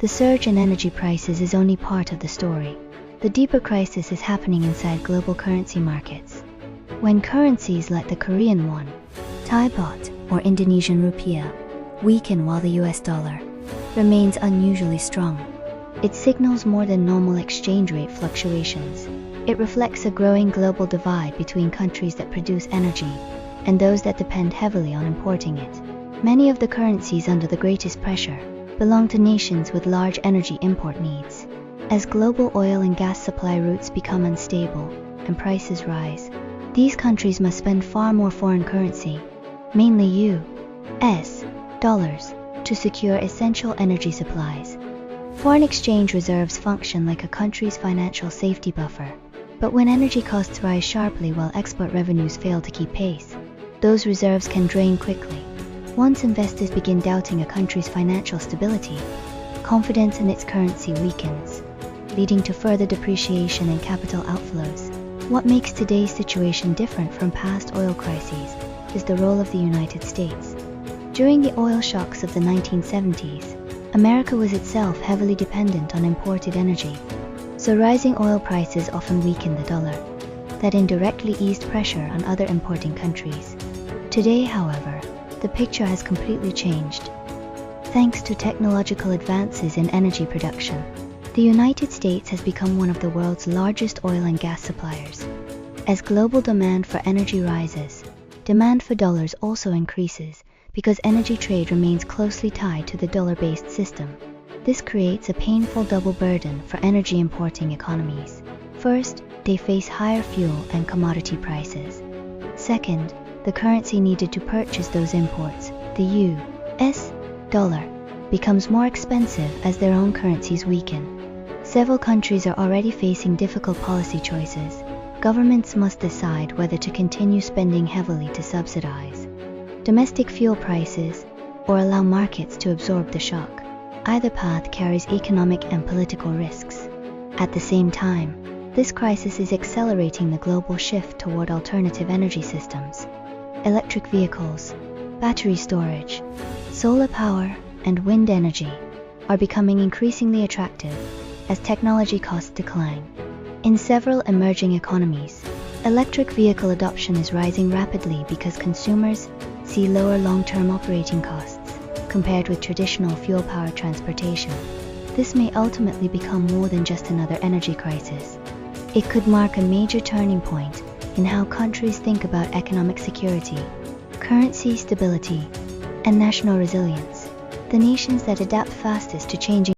The surge in energy prices is only part of the story. The deeper crisis is happening inside global currency markets. When currencies like the Korean won, Thai baht, or Indonesian rupiah weaken while the US dollar remains unusually strong, it signals more than normal exchange rate fluctuations. It reflects a growing global divide between countries that produce energy and those that depend heavily on importing it. Many of the currencies under the greatest pressure belong to nations with large energy import needs. As global oil and gas supply routes become unstable and prices rise, these countries must spend far more foreign currency, mainly US dollars, to secure essential energy supplies. Foreign exchange reserves function like a country's financial safety buffer. But when energy costs rise sharply while export revenues fail to keep pace, those reserves can drain quickly. Once investors begin doubting a country's financial stability, confidence in its currency weakens, leading to further depreciation and capital outflows. What makes today's situation different from past oil crises is the role of the United States. During the oil shocks of the 1970s, America was itself heavily dependent on imported energy, so rising oil prices often weakened the dollar. That indirectly eased pressure on other importing countries. Today, however, the picture has completely changed. Thanks to technological advances in energy production, the United States has become one of the world's largest oil and gas suppliers. As global demand for energy rises, demand for dollars also increases because energy trade remains closely tied to the dollar-based system. This creates a painful double burden for energy importing economies. First, they face higher fuel and commodity prices. Second, the currency needed to purchase those imports, the US dollar, becomes more expensive as their own currencies weaken. Several countries are already facing difficult policy choices. Governments must decide whether to continue spending heavily to subsidize domestic fuel prices or allow markets to absorb the shock. Either path carries economic and political risks. At the same time, this crisis is accelerating the global shift toward alternative energy systems. Electric vehicles, battery storage, solar power, and wind energy are becoming increasingly attractive as technology costs decline. In several emerging economies, electric vehicle adoption is rising rapidly because consumers see lower long-term operating costs compared with traditional fuel-powered transportation. This may ultimately become more than just another energy crisis. It could mark a major turning point in how countries think about economic security, currency stability, and national resilience. The nations that adapt fastest to changing